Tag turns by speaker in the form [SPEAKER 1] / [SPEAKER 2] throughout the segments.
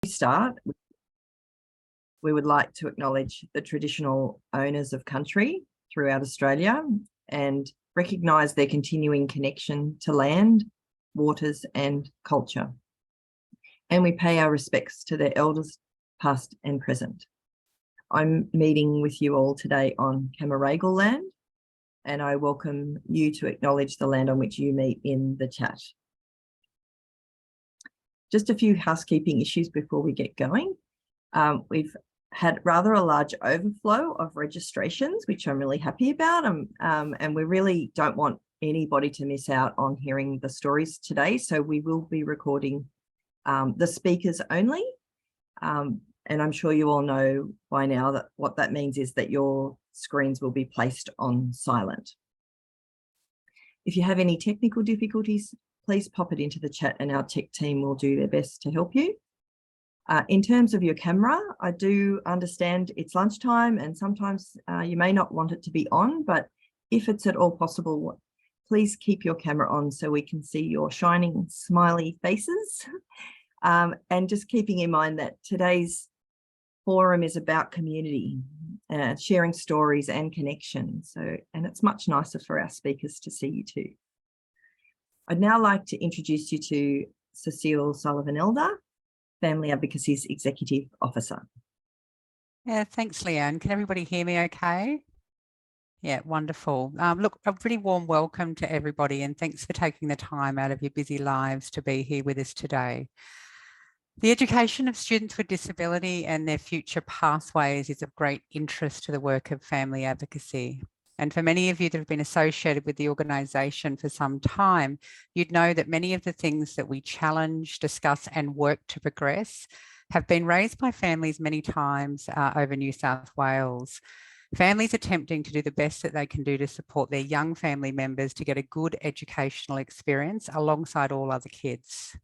[SPEAKER 1] Start, we would like to acknowledge the traditional owners of country throughout Australia and recognise their continuing connection to land, waters and culture. And we pay our respects to their elders, past and present. I'm meeting with you all today on Camaragal land, and I welcome you to acknowledge the land on which you meet in the chat. Just a few housekeeping issues before we get going. We've had rather a large overflow of registrations, which I'm really happy about. And we really don't want anybody to miss out on hearing the stories today. So we will be recording the speakers only. And I'm sure you all know by now that what that means is that your screens will be placed on silent. If you have any technical difficulties, please pop it into the chat and our tech team will do their best to help you. In terms of your camera, I do understand it's lunchtime and sometimes you may not want it to be on, but if it's at all possible, please keep your camera on so we can see your shining, smiley faces. And just keeping in mind that today's forum is about community, sharing stories and connection. And it's much nicer for our speakers to see you too. I'd now like to introduce you to Cecile Sullivan-Elder, Family Advocacy's Executive Officer.
[SPEAKER 2] Yeah, thanks, Leanne. Can everybody hear me okay? Yeah, wonderful. Look, a really warm welcome to everybody and thanks for taking the time out of your busy lives to be here with us today. The education of students with disability and their future pathways is of great interest to the work of Family Advocacy. And for many of you that have been associated with the organisation for some time, you'd know that many of the things that we challenge, discuss and work to progress have been raised by families many times over New South Wales. Families attempting to do the best that they can do to support their young family members to get a good educational experience alongside all other kids.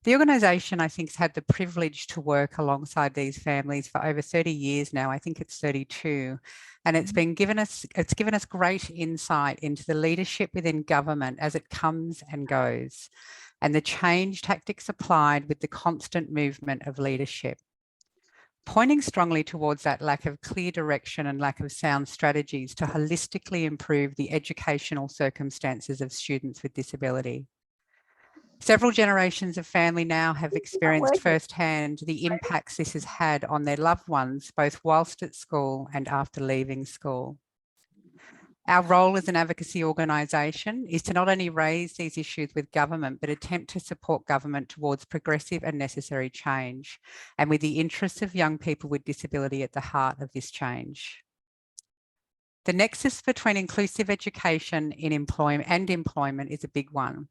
[SPEAKER 2] The organisation, I think, has had the privilege to work alongside these families for over 30 years now. I think it's 32. And it's given us great insight into the leadership within government as it comes and goes, and the change tactics applied with the constant movement of leadership, pointing strongly towards that lack of clear direction and lack of sound strategies to holistically improve the educational circumstances of students with disability. Several generations of family now have experienced firsthand the impacts this has had on their loved ones, both whilst at school and after leaving school. Our role as an advocacy organisation is to not only raise these issues with government, but attempt to support government towards progressive and necessary change, and with the interests of young people with disability at the heart of this change. The nexus between inclusive education and employment is a big one.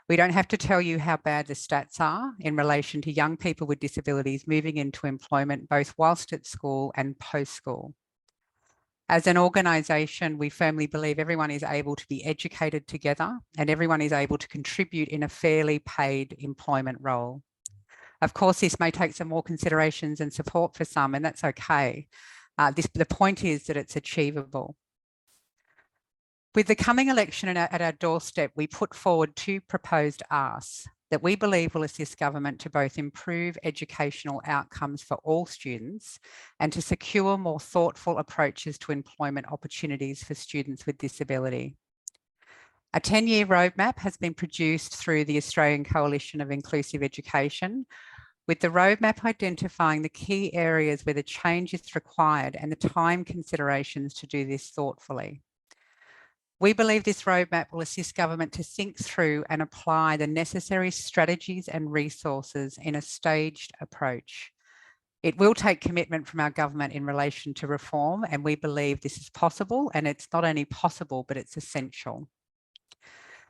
[SPEAKER 2] We don't have to tell you how bad the stats are in relation to young people with disabilities moving into employment, both whilst at school and post-school. As an organisation, we firmly believe everyone is able to be educated together and everyone is able to contribute in a fairly paid employment role. Of course, this may take some more considerations and support for some, and that's okay. The point is that it's achievable. With the coming election at our doorstep, we put forward two proposed asks that we believe will assist government to both improve educational outcomes for all students and to secure more thoughtful approaches to employment opportunities for students with disability. A 10-year roadmap has been produced through the Australian Coalition of Inclusive Education, with the roadmap identifying the key areas where the change is required and the time considerations to do this thoughtfully. We believe this roadmap will assist government to think through and apply the necessary strategies and resources in a staged approach. It will take commitment from our government in relation to reform, and we believe this is possible, and it's not only possible, but it's essential.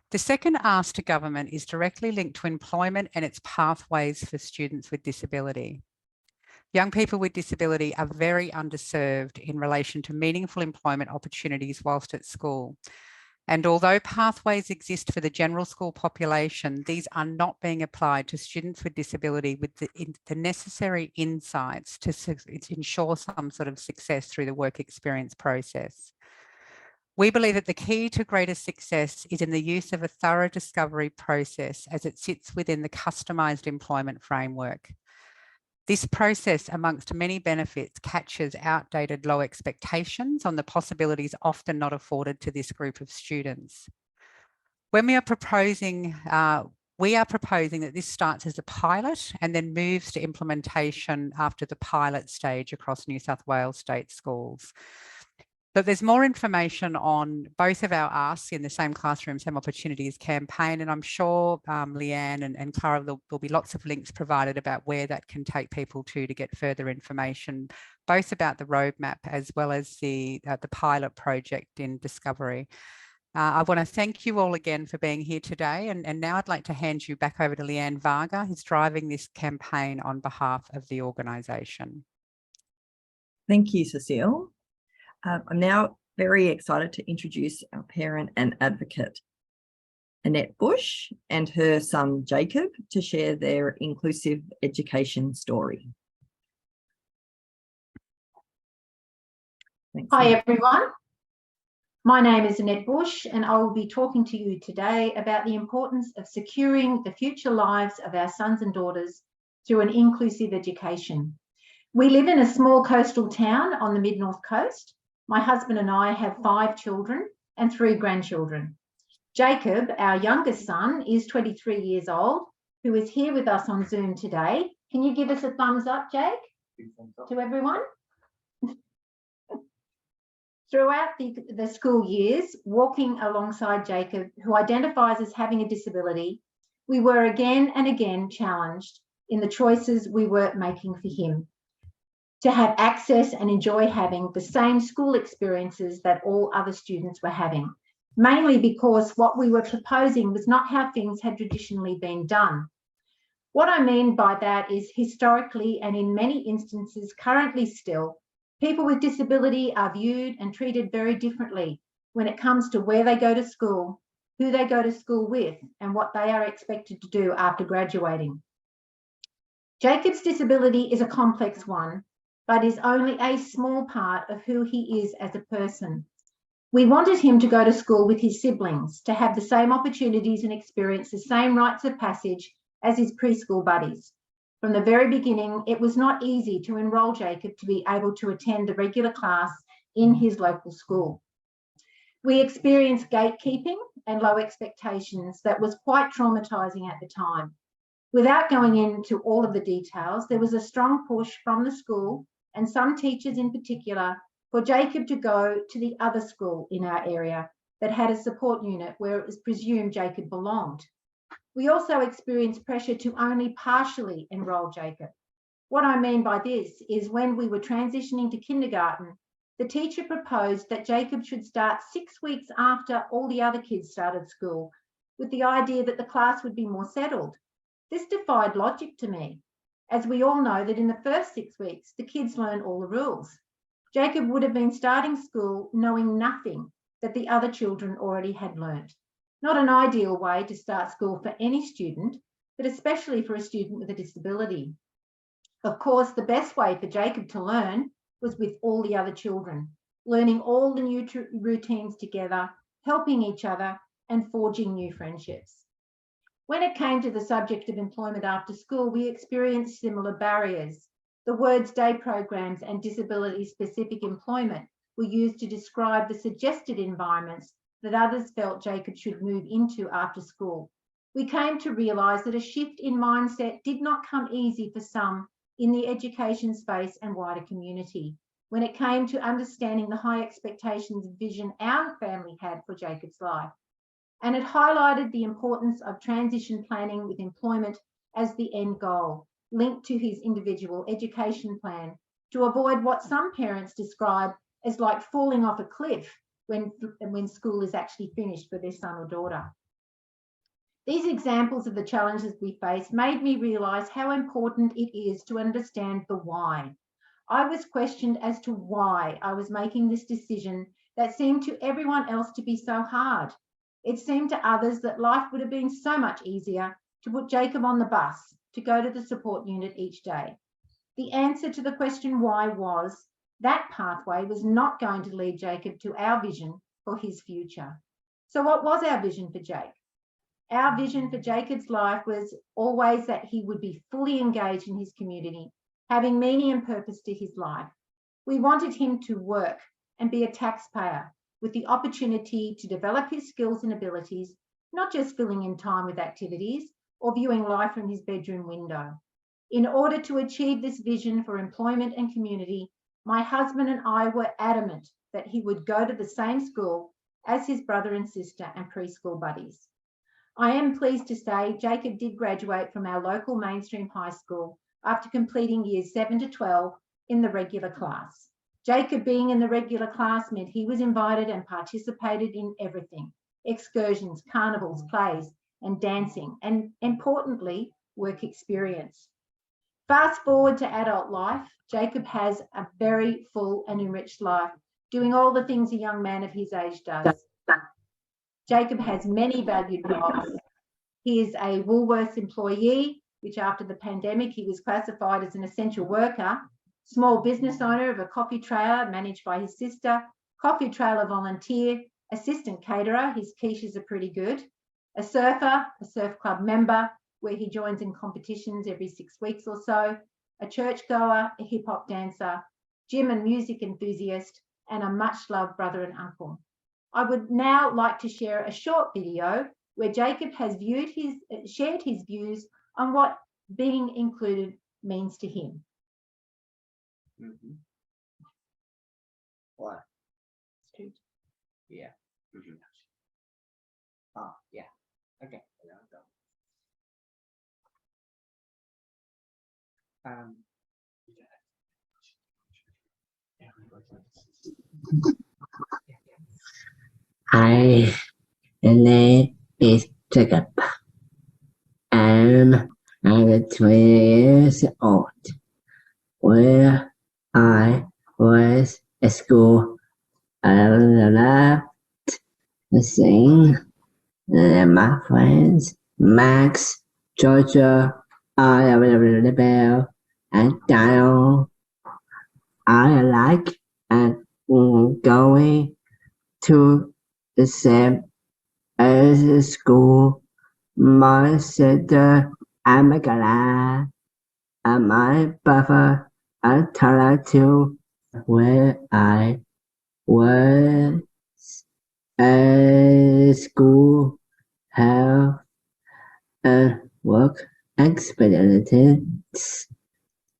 [SPEAKER 2] The second ask to government is directly linked to employment and its pathways for students with disability. Young people with disability are very underserved in relation to meaningful employment opportunities whilst at school. And although pathways exist for the general school population, these are not being applied to students with disability with the necessary insights to ensure some sort of success through the work experience process. We believe that the key to greater success is in the use of a thorough discovery process as it sits within the customised employment framework. This process, amongst many benefits, catches outdated low expectations on the possibilities often not afforded to this group of students. When we are proposing that this starts as a pilot and then moves to implementation after the pilot stage across New South Wales state schools. But there's more information on both of our asks in the Same Classroom, Same Opportunities campaign, and I'm sure Leanne and Clara, there'll be lots of links provided about where that can take people to get further information, both about the roadmap as well as the pilot project in Discovery. I want to thank you all again for being here today, and now I'd like to hand you back over to Leanne Varga, who's driving this campaign on behalf of the organisation.
[SPEAKER 1] Thank you, Cecile. I'm now very excited to introduce our parent and advocate, Annette Bush, and her son, Jacob, to share their inclusive education story. Thanks.
[SPEAKER 3] Hi, everyone. My name is Annette Bush, and I will be talking to you today about the importance of securing the future lives of our sons and daughters through an inclusive education. We live in a small coastal town on the mid-north coast. My husband and I have 5 children and 3 grandchildren. Jacob, our youngest son, is 23 years old, who is here with us on Zoom today. Can you give us a thumbs up, Jake, to everyone? Throughout the school years, walking alongside Jacob, who identifies as having a disability, we were again and again challenged in the choices we were making for him to have access and enjoy having the same school experiences that all other students were having, mainly because what we were proposing was not how things had traditionally been done. What I mean by that is historically, and in many instances currently still, people with disability are viewed and treated very differently when it comes to where they go to school, who they go to school with, and what they are expected to do after graduating. Jacob's disability is a complex one, but is only a small part of who he is as a person. We wanted him to go to school with his siblings, to have the same opportunities and experience the same rites of passage as his preschool buddies. From the very beginning, it was not easy to enrol Jacob to be able to attend the regular class in his local school. We experienced gatekeeping and low expectations that was quite traumatising at the time. Without going into all of the details, there was a strong push from the school and some teachers in particular for Jacob to go to the other school in our area that had a support unit where it was presumed Jacob belonged. We also experienced pressure to only partially enrol Jacob. What I mean by this is when we were transitioning to kindergarten, the teacher proposed that Jacob should start 6 weeks after all the other kids started school, with the idea that the class would be more settled. This defied logic to me, as we all know that in the first 6 weeks, the kids learn all the rules. Jacob would have been starting school knowing nothing that the other children already had learnt. Not an ideal way to start school for any student, but especially for a student with a disability. Of course, the best way for Jacob to learn was with all the other children, learning all the new routines together, helping each other, and forging new friendships. When it came to the subject of employment after school, we experienced similar barriers. The words day programs and disability-specific employment were used to describe the suggested environments that others felt Jacob should move into after school. We came to realise that a shift in mindset did not come easy for some in the education space and wider community when it came to understanding the high expectations and vision our family had for Jacob's life. And it highlighted the importance of transition planning with employment as the end goal, linked to his individual education plan, to avoid what some parents describe as like falling off a cliff when school is actually finished for their son or daughter. These examples of the challenges we face made me realise how important it is to understand the why. I was questioned as to why I was making this decision that seemed to everyone else to be so hard. It seemed to others that life would have been so much easier to put Jacob on the bus to go to the support unit each day. The answer to the question why was that pathway was not going to lead Jacob to our vision for his future. So what was our vision for Jake? Our vision for Jacob's life was always that he would be fully engaged in his community, having meaning and purpose to his life. We wanted him to work and be a taxpayer with the opportunity to develop his skills and abilities, not just filling in time with activities or viewing life from his bedroom window. In order to achieve this vision for employment and community, my husband and I were adamant that he would go to the same school as his brother and sister and preschool buddies. I am pleased to say Jacob did graduate from our local mainstream high school after completing years 7 to 12 in the regular class. Jacob being in the regular class meant he was invited and participated in everything: excursions, carnivals, plays, and dancing, and importantly, work experience. Fast forward to adult life, Jacob has a very full and enriched life, doing all the things a young man of his age does. Jacob has many valued roles. He is a Woolworths employee, which after the pandemic, he was classified as an essential worker, small business owner of a coffee trailer managed by his sister, coffee trailer volunteer, assistant caterer, his quiches are pretty good, a surfer, a surf club member, where he joins in competitions every 6 weeks or so, a churchgoer, a hip hop dancer, gym and music enthusiast, and a much loved brother and uncle. I would now like to share a short video where Jacob has shared his views on what being included means to him.
[SPEAKER 4] What? Yeah. Oh, yeah. Okay. My name is Jacob. I'm 20 years old. Where I was at school, I loved to sing. And my friends, Max, Georgia, Bell, and Daniel, I like and going to the same as school. My sister, I'm glad, and my brother, I tried to where I was at school have a work experience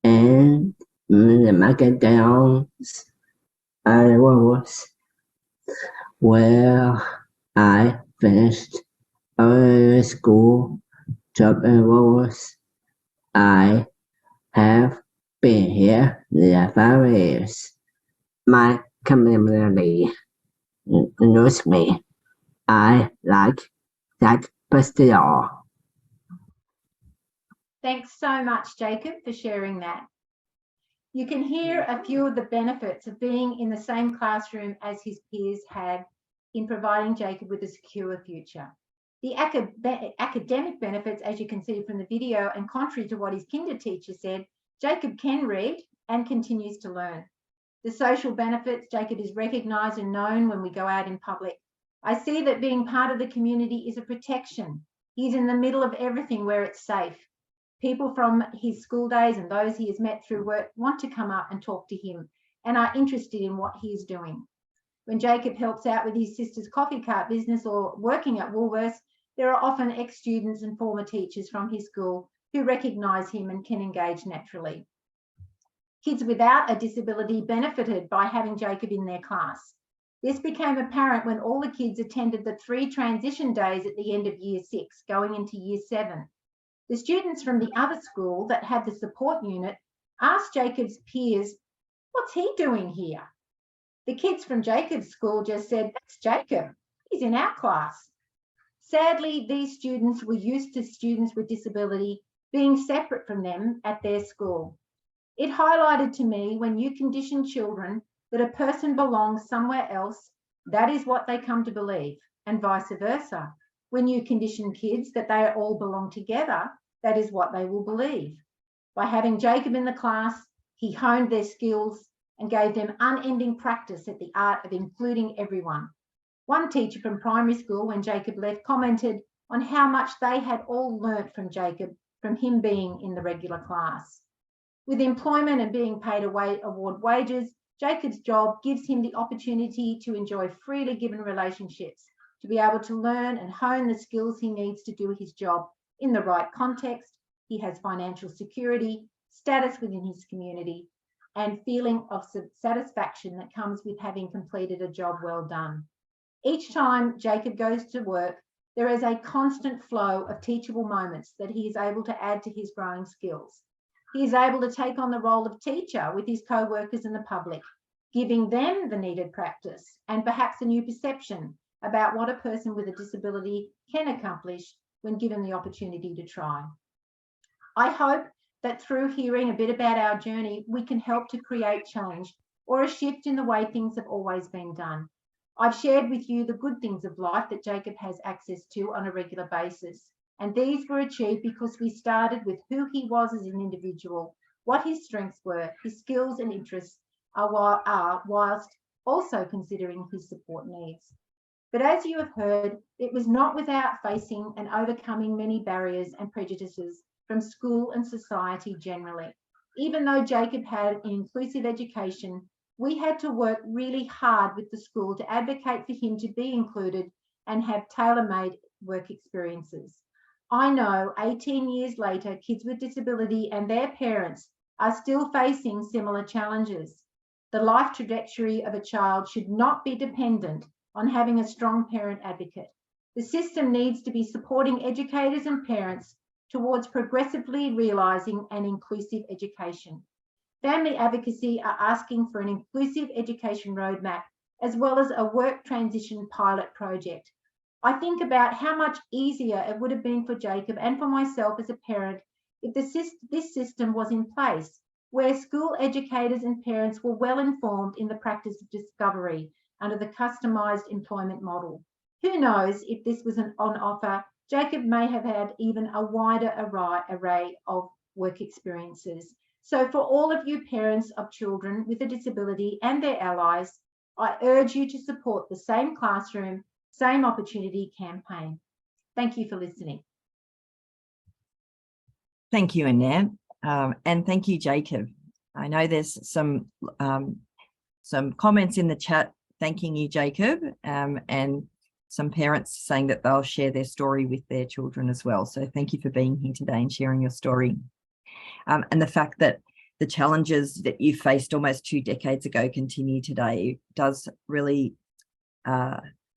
[SPEAKER 4] and the McDonald's I was where I finished school job and was I have been here the 5 years. My community knows me. I like that pastel.
[SPEAKER 3] Thanks so much, Jacob, for sharing that. You can hear a few of the benefits of being in the same classroom as his peers had in providing Jacob with a secure future. The academic benefits, as you can see from the video, and contrary to what his kinder teacher said, Jacob can read and continues to learn. The social benefits, Jacob is recognised and known when we go out in public. I see that being part of the community is a protection. He's in the middle of everything where it's safe. People from his school days and those he has met through work want to come up and talk to him and are interested in what he is doing. When Jacob helps out with his sister's coffee cart business or working at Woolworths, there are often ex-students and former teachers from his school who recognise him and can engage naturally. Kids without a disability benefited by having Jacob in their class. This became apparent when all the kids attended the 3 transition days at the end of year 6, going into year 7. The students from the other school that had the support unit asked Jacob's peers, "What's he doing here?" The kids from Jacob's school just said, "That's Jacob. He's in our class." Sadly, these students were used to students with disability being separate from them at their school. It highlighted to me when you condition children that a person belongs somewhere else, that is what they come to believe, and vice versa. When you condition kids that they all belong together, that is what they will believe. By having Jacob in the class, he honed their skills and gave them unending practice at the art of including everyone. One teacher from primary school, when Jacob left, commented on how much they had all learnt from Jacob, from him being in the regular class. With employment and being paid award wages, Jacob's job gives him the opportunity to enjoy freely given relationships, to be able to learn and hone the skills he needs to do his job in the right context. He has financial security, status within his community, and feeling of satisfaction that comes with having completed a job well done. Each time Jacob goes to work, there is a constant flow of teachable moments that he is able to add to his growing skills. He is able to take on the role of teacher with his co-workers and the public, giving them the needed practice and perhaps a new perception about what a person with a disability can accomplish when given the opportunity to try. I hope that through hearing a bit about our journey, we can help to create change or a shift in the way things have always been done. I've shared with you the good things of life that Jacob has access to on a regular basis. And these were achieved because we started with who he was as an individual, what his strengths were, his skills and interests are, whilst also considering his support needs. But as you have heard, it was not without facing and overcoming many barriers and prejudices from school and society generally. Even though Jacob had an inclusive education, we had to work really hard with the school to advocate for him to be included and have tailor-made work experiences. I know 18 years later, kids with disability and their parents are still facing similar challenges. The life trajectory of a child should not be dependent on having a strong parent advocate. The system needs to be supporting educators and parents towards progressively realising an inclusive education. Family Advocacy are asking for an inclusive education roadmap as well as a work transition pilot project. I think about how much easier it would have been for Jacob and for myself as a parent if this system was in place, where school educators and parents were well informed in the practice of discovery under the customised employment model. Who knows, if this was on offer, Jacob may have had even a wider array of work experiences. So for all of you parents of children with a disability and their allies, I urge you to support the Same Classroom, Same Opportunity campaign. Thank you for listening.
[SPEAKER 1] Thank you, Annette, and thank you, Jacob. I know there's some comments in the chat thanking you, Jacob, and some parents saying that they'll share their story with their children as well. So thank you for being here today and sharing your story. And the fact that the challenges that you faced almost 2 decades ago continue today does really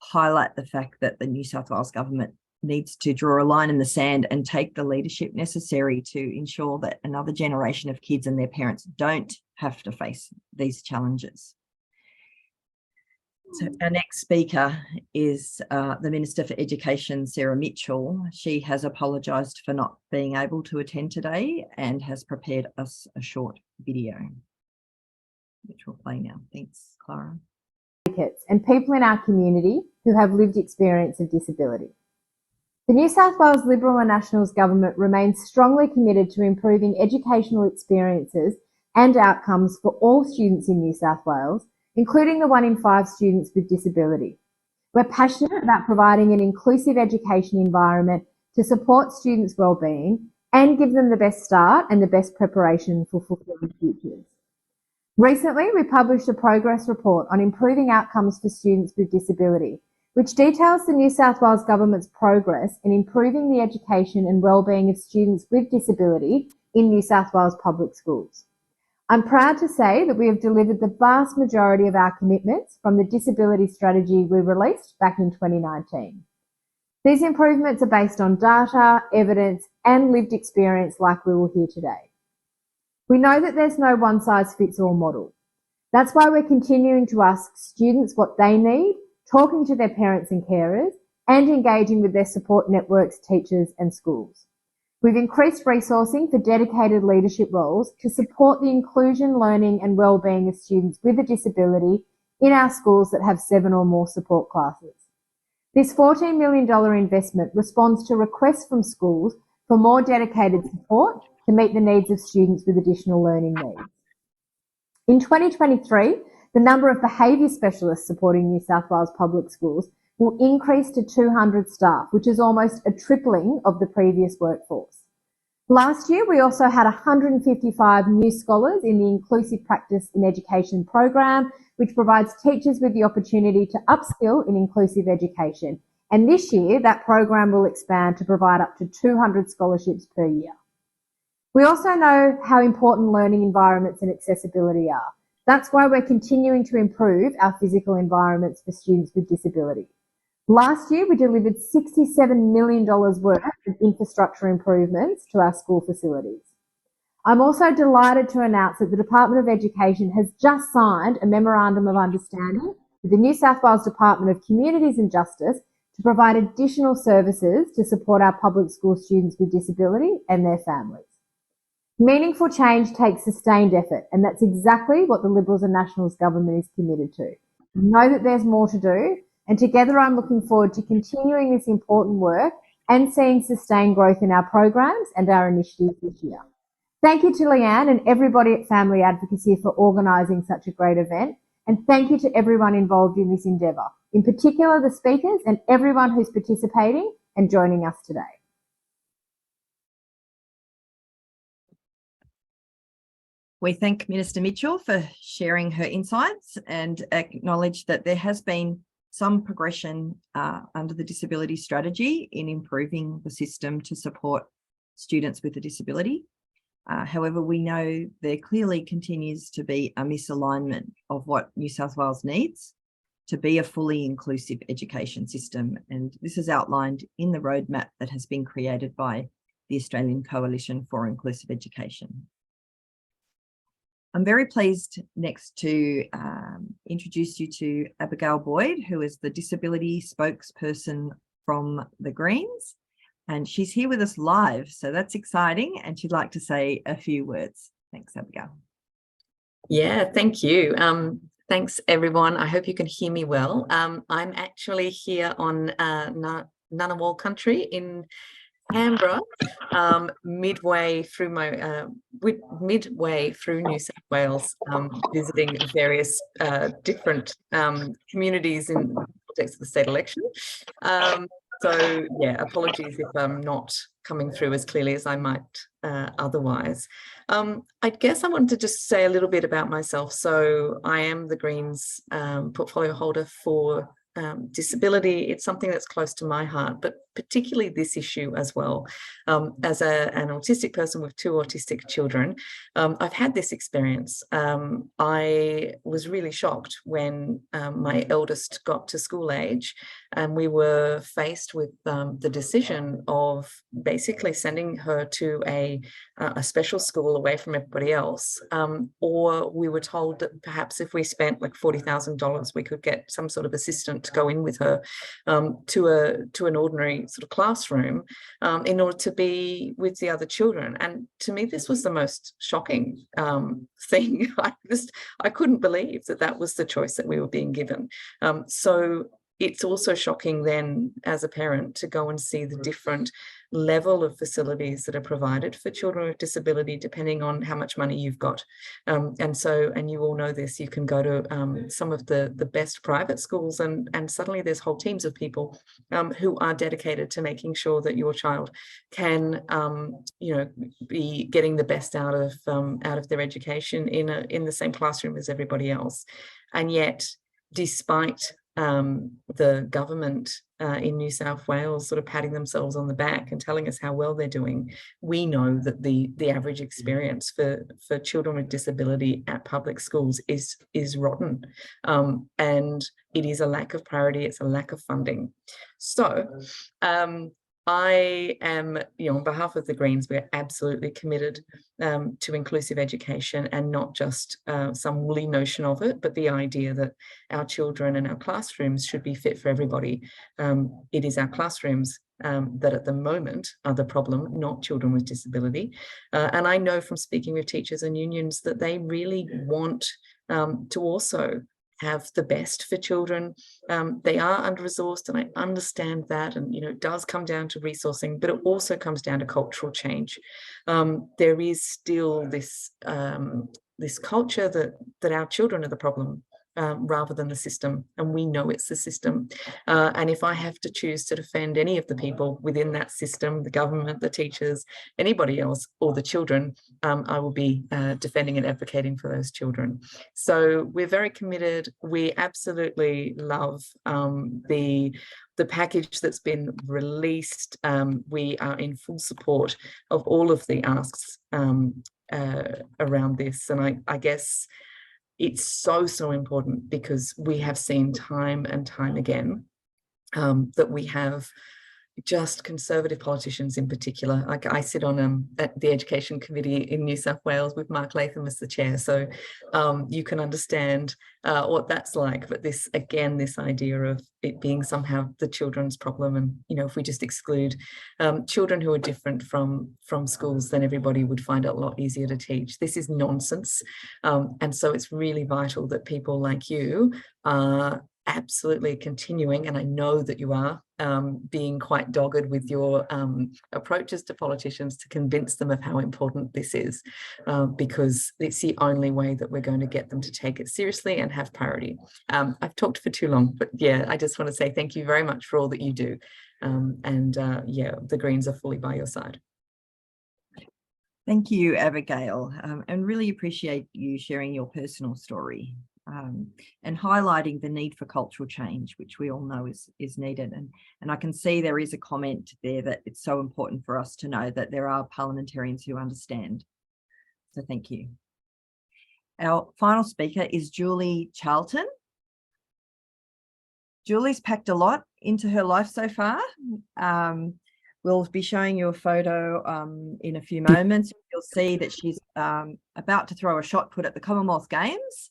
[SPEAKER 1] highlight the fact that the New South Wales government needs to draw a line in the sand and take the leadership necessary to ensure that another generation of kids and their parents don't have to face these challenges. So our next speaker is the Minister for Education, Sarah Mitchell. She has apologised for not being able to attend today and has prepared us a short video, which we'll play now. Thanks, Clara.
[SPEAKER 5] And people in our community who have lived experience of disability. The New South Wales Liberal and Nationals government remains strongly committed to improving educational experiences and outcomes for all students in New South Wales, including the 1 in 5 students with disability. We're passionate about providing an inclusive education environment to support students' wellbeing and give them the best start and the best preparation for fulfilling futures. Recently, we published a progress report on improving outcomes for students with disability, which details the New South Wales Government's progress in improving the education and wellbeing of students with disability in New South Wales public schools. I'm proud to say that we have delivered the vast majority of our commitments from the disability strategy we released back in 2019. These improvements are based on data, evidence, and lived experience like we will hear today. We know that there's no one-size-fits-all model. That's why we're continuing to ask students what they need, talking to their parents and carers, and engaging with their support networks, teachers, and schools. We've increased resourcing for dedicated leadership roles to support the inclusion, learning, and wellbeing of students with a disability in our schools that have 7 or more support classes. This $14 million investment responds to requests from schools for more dedicated support to meet the needs of students with additional learning needs. In 2023, the number of behaviour specialists supporting New South Wales public schools will increase to 200 staff, which is almost a tripling of the previous workforce. Last year, we also had 155 new scholars in the Inclusive Practice in Education program, which provides teachers with the opportunity to upskill in inclusive education. And this year, that program will expand to provide up to 200 scholarships per year. We also know how important learning environments and accessibility are. That's why we're continuing to improve our physical environments for students with disability. Last year, we delivered $67 million worth of infrastructure improvements to our school facilities. I'm also delighted to announce that the Department of Education has just signed a Memorandum of Understanding with the New South Wales Department of Communities and Justice to provide additional services to support our public school students with disability and their families. Meaningful change takes sustained effort, and that's exactly what the Liberals and Nationals government is committed to. We know that there's more to do, and together I'm looking forward to continuing this important work and seeing sustained growth in our programs and our initiatives this year. Thank you to Leanne and everybody at Family Advocacy for organising such a great event, and thank you to everyone involved in this endeavour, in particular the speakers and everyone who's participating and joining us today.
[SPEAKER 1] We thank Minister Mitchell for sharing her insights and acknowledge that there has been some progression under the disability strategy in improving the system to support students with a disability. However, we know there clearly continues to be a misalignment of what New South Wales needs to be a fully inclusive education system. And this is outlined in the roadmap that has been created by the Australian Coalition for Inclusive Education. I'm very pleased next to introduce you to Abigail Boyd, who is the disability spokesperson from the Greens, and she's here with us live, so that's exciting, and she'd like to say a few words. Thanks, Abigail.
[SPEAKER 6] Yeah, thank you. Thanks, everyone. I hope you can hear me well. I'm actually here on Ngunnawal country in Canberra, midway through New South Wales, visiting various different communities in the context of the state election. So yeah, apologies if I'm not coming through as clearly as I might otherwise. I guess I wanted to just say a little bit about myself. So I am the Greens portfolio holder for disability. It's something that's close to my heart, but particularly this issue as well. As an autistic person with 2 autistic children, I've had this experience. I was really shocked when my eldest got to school age and we were faced with the decision of basically sending her to a special school away from everybody else, or we were told that perhaps if we spent like $40,000 we could get some sort of assistant to go in with her to an ordinary sort of classroom in order to be with the other children. And to me this was the most shocking thing. I couldn't believe that was the choice that we were being given. So it's also shocking then as a parent to go and see the different level of facilities that are provided for children with disability depending on how much money you've got. And you all know this, you can go to some of the best private schools and suddenly there's whole teams of people who are dedicated to making sure that your child can be getting the best out of their education in the same classroom as everybody else. And yet, despite the government in New South Wales sort of patting themselves on the back and telling us how well they're doing, we know that the average experience for children with disability at public schools is rotten, and it is a lack of priority, it's a lack of funding. So I am, on behalf of the Greens, we're absolutely committed to inclusive education, and not just some woolly notion of it, but the idea that our children and our classrooms should be fit for everybody. It is our classrooms that at the moment are the problem, not children with disability. And I know from speaking with teachers and unions that they really want to also have the best for children. They are under-resourced, and I understand that, and it does come down to resourcing, but it also comes down to cultural change. There is still this this culture that our children are the problem. rather than the system. And we know it's the system. And if I have to choose to defend any of the people within that system, the government, the teachers, anybody else, or the children, I will be defending and advocating for those children. So we're very committed. We absolutely love the package that's been released. We are in full support of all of the asks around this. And I guess it's so important, because we have seen time and time again that we have just conservative politicians in particular. Like, I sit on at the Education Committee in New South Wales with Mark Latham as the chair, so you can understand what that's like. But this, again, this idea of it being somehow the children's problem, and if we just exclude children who are different from schools, then everybody would find it a lot easier to teach. This is nonsense, and so it's really vital that people like you are absolutely continuing, and I know that you are, being quite dogged with your approaches to politicians to convince them of how important this is, because it's the only way that we're going to get them to take it seriously and have priority. I've talked for too long, but yeah, I just want to say thank you very much for all that you do. Yeah, the Greens are fully by your side.
[SPEAKER 1] Thank you, Abigail, and really appreciate you sharing your personal story. And highlighting the need for cultural change, which we all know is needed. And I can see there is a comment there that it's so important for us to know that there are parliamentarians who understand. So thank you. Our final speaker is Julie Charlton. Julie's packed a lot into her life so far. We'll be showing you a photo in a few moments. You'll see that she's about to throw a shot put at the Commonwealth Games.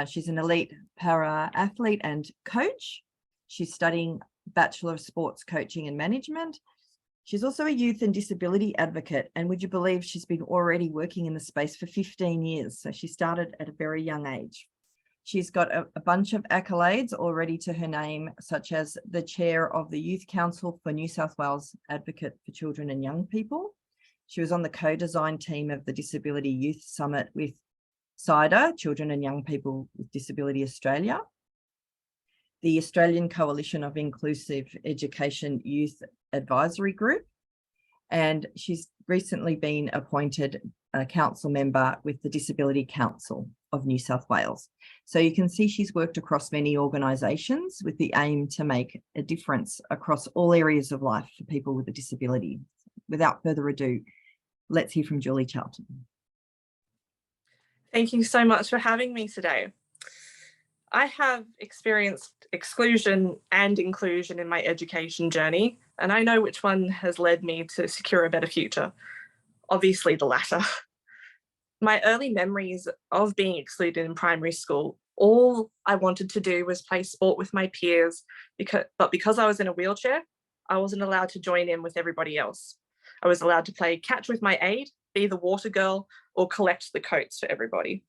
[SPEAKER 1] She's an elite para athlete and coach. She's studying Bachelor of Sports Coaching and Management. She's also a youth and disability advocate. And would you believe she's been already working in the space for 15 years? So she started at a very young age. She's got a bunch of accolades already to her name, such as the chair of the Youth Council for New South Wales Advocate for Children and Young People. She was on the co-design team of the Disability Youth Summit with CIDA, Children and Young People with Disability Australia, the Australian Coalition of Inclusive Education Youth Advisory Group, and she's recently been appointed a council member with the Disability Council of New South Wales. So you can see she's worked across many organisations with the aim to make a difference across all areas of life for people with a disability. Without further ado, let's hear from Julie Charlton.
[SPEAKER 7] Thank you so much for having me today. I have experienced exclusion and inclusion in my education journey, and I know which one has led me to secure a better future. Obviously the latter. My early memories of being excluded in primary school, all I wanted to do was play sport with my peers, but because I was in a wheelchair, I wasn't allowed to join in with everybody else. I was allowed to play catch with my aide, be the water girl, or collect the coats for everybody.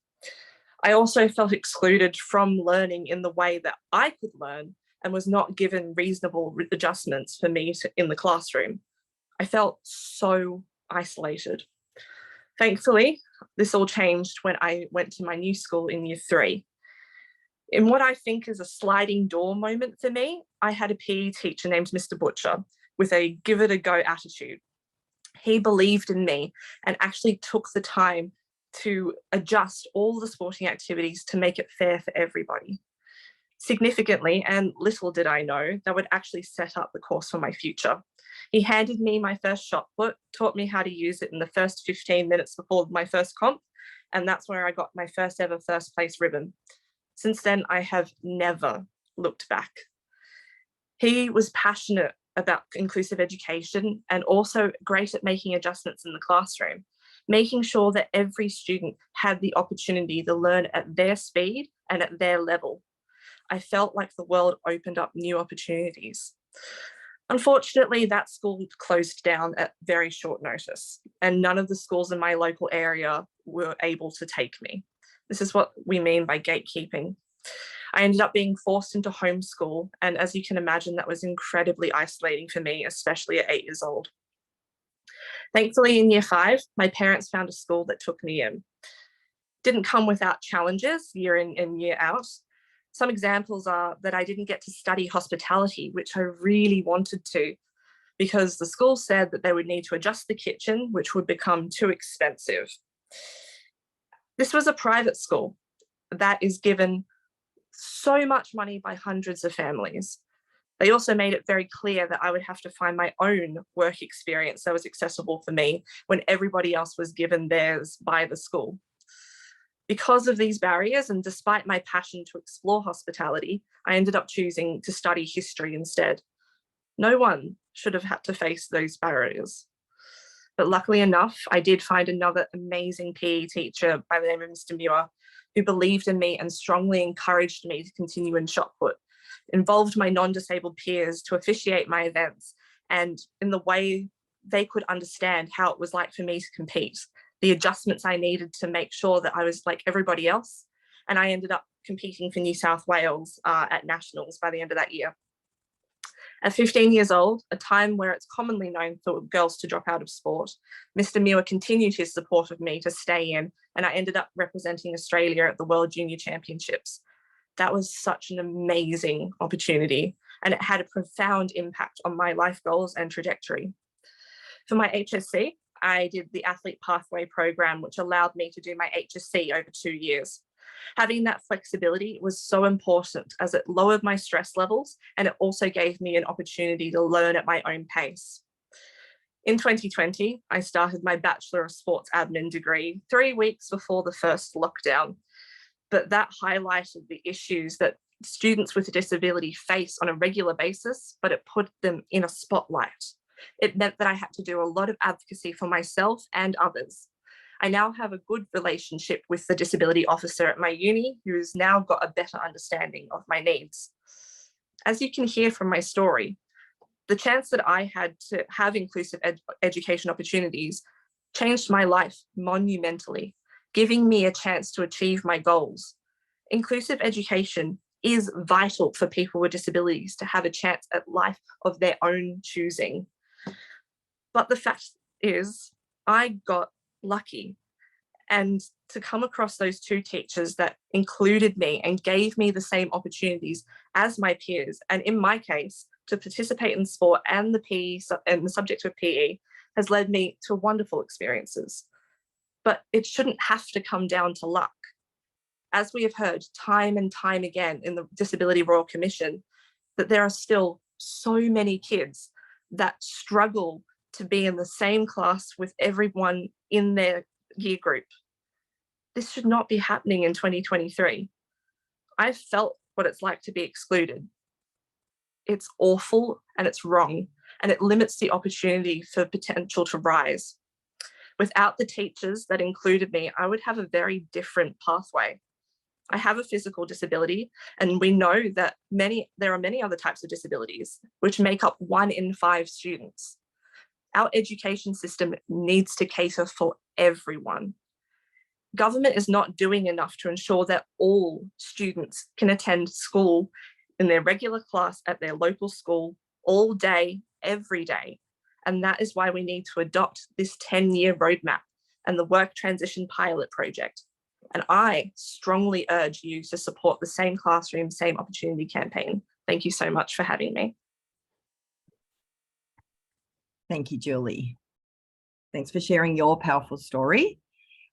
[SPEAKER 7] I also felt excluded from learning in the way that I could learn and was not given reasonable adjustments for me in the classroom. I felt so isolated. Thankfully, this all changed when I went to my new school in year 3. In what I think is a sliding door moment for me, I had a PE teacher named Mr. Butcher with a give it a go attitude. He believed in me and actually took the time to adjust all the sporting activities to make it fair for everybody. Significantly, and little did I know, that would actually set up the course for my future. He handed me my first shot put, taught me how to use it in the first 15 minutes before my first comp, and that's where I got my first ever first place ribbon. Since then, I have never looked back. He was passionate about inclusive education and also great at making adjustments in the classroom, making sure that every student had the opportunity to learn at their speed and at their level. I felt like the world opened up new opportunities. Unfortunately, that school closed down at very short notice, and none of the schools in my local area were able to take me. This is what we mean by gatekeeping. I ended up being forced into homeschool, and as you can imagine, that was incredibly isolating for me, especially at 8 years old. Thankfully, in year 5, my parents found a school that took me in. Didn't come without challenges year in and year out. Some examples are that I didn't get to study hospitality, which I really wanted to, because the school said that they would need to adjust the kitchen, which would become too expensive. This was a private school that is given so much money by hundreds of families. They also made it very clear that I would have to find my own work experience that was accessible for me when everybody else was given theirs by the school. Because of these barriers, and despite my passion to explore hospitality, I ended up choosing to study history instead. No one should have had to face those barriers. But luckily enough, I did find another amazing PE teacher by the name of Mr. Muir, who believed in me and strongly encouraged me to continue in shot put, involved my non-disabled peers to officiate my events, and in the way they could understand how it was like for me to compete, the adjustments I needed to make sure that I was like everybody else. And I ended up competing for New South Wales at nationals by the end of that year. At 15 years old, a time where it's commonly known for girls to drop out of sport, Mr. Muir continued his support of me to stay in, and I ended up representing Australia at the World Junior Championships. That was such an amazing opportunity, and it had a profound impact on my life goals and trajectory. For my HSC, I did the Athlete Pathway program, which allowed me to do my HSC over 2 years. Having that flexibility was so important as it lowered my stress levels, and it also gave me an opportunity to learn at my own pace. In 2020, I started my Bachelor of Sports Admin degree 3 weeks before the first lockdown, but that highlighted the issues that students with a disability face on a regular basis, but it put them in a spotlight. It meant that I had to do a lot of advocacy for myself and others. I now have a good relationship with the disability officer at my uni, who's now got a better understanding of my needs. As you can hear from my story, the chance that I had to have inclusive education opportunities changed my life monumentally, giving me a chance to achieve my goals. Inclusive education is vital for people with disabilities to have a chance at life of their own choosing. But the fact is, I got lucky, and to come across those two teachers that included me and gave me the same opportunities as my peers, and in my case, to participate in sport and the PE and the subject of PE has led me to wonderful experiences. But it shouldn't have to come down to luck. As we have heard time and time again in the Disability Royal Commission, that there are still so many kids that struggle to be in the same class with everyone in their year group. This should not be happening in 2023. I've felt what it's like to be excluded. It's awful and it's wrong, and it limits the opportunity for potential to rise. Without the teachers that included me, I would have a very different pathway. I have a physical disability, and we know that there are many other types of disabilities, which make up 1 in 5 students. Our education system needs to cater for everyone. Government is not doing enough to ensure that all students can attend school in their regular class at their local school all day, every day. And that is why we need to adopt this 10-year roadmap and the Work Transition Pilot Project. And I strongly urge you to support the Same Classroom, Same Opportunity campaign. Thank you so much for having me.
[SPEAKER 1] Thank you, Julie. Thanks for sharing your powerful story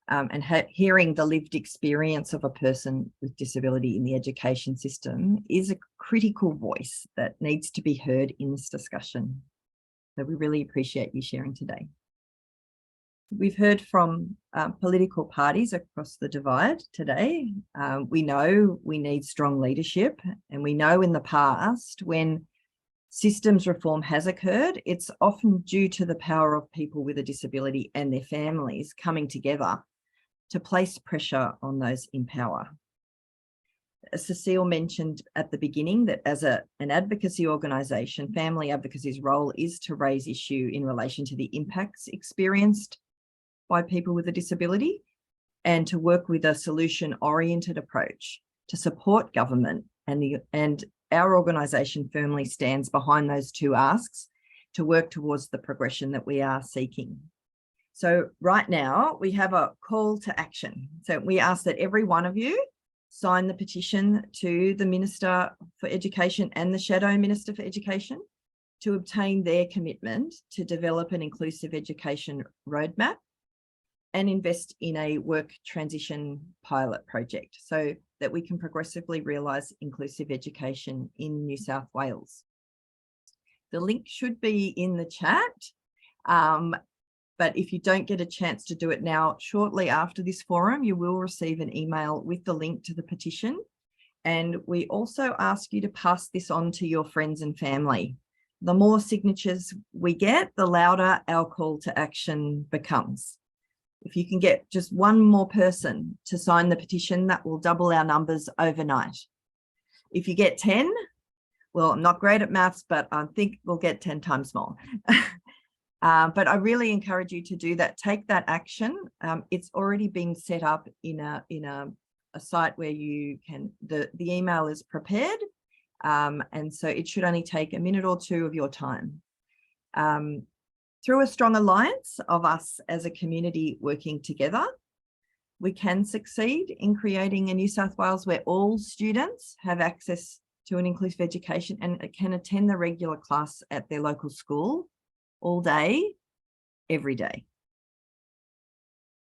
[SPEAKER 1] and hearing the lived experience of a person with disability in the education system is a critical voice that needs to be heard in this discussion. So we really appreciate you sharing today. We've heard from political parties across the divide today. We know we need strong leadership, and we know in the past when systems reform has occurred, it's often due to the power of people with a disability and their families coming together to place pressure on those in power. Cecile mentioned at the beginning that as an advocacy organisation, Family Advocacy's role is to raise issue in relation to the impacts experienced by people with a disability and to work with a solution-oriented approach to support government, and our organisation firmly stands behind those two asks to work towards the progression that we are seeking. So right now we have a call to action. So we ask that every one of you sign the petition to the Minister for Education and the Shadow Minister for Education to obtain their commitment to develop an inclusive education roadmap and invest in a work transition pilot project so that we can progressively realise inclusive education in New South Wales. The link should be in the chat, but if you don't get a chance to do it now, shortly after this forum, you will receive an email with the link to the petition. And we also ask you to pass this on to your friends and family. The more signatures we get, the louder our call to action becomes. If you can get just one more person to sign the petition, that will double our numbers overnight. If you get 10, well, I'm not great at maths, but I think we'll get 10 times more. But I really encourage you to do that. Take that action. It's already been set up in a site where you can, the email is prepared. And so it should only take a minute or two of your time. Through a strong alliance of us as a community working together, we can succeed in creating a New South Wales where all students have access to an inclusive education and can attend the regular class at their local school all day, every day.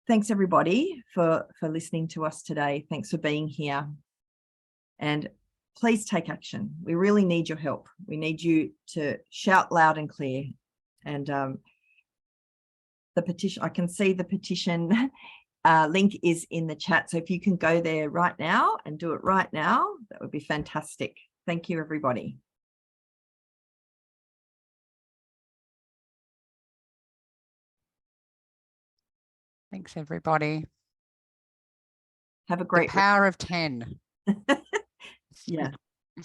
[SPEAKER 1] Thanks everybody for listening to us today. Thanks for being here. And please take action. We really need your help. We need you to shout loud and clear. And the petition, I can see the petition link is in the chat. So if you can go there right now and do it right now, that would be fantastic. Thank you, everybody.
[SPEAKER 2] Thanks, everybody.
[SPEAKER 1] Have a great
[SPEAKER 2] The power of 10.
[SPEAKER 1] Yeah.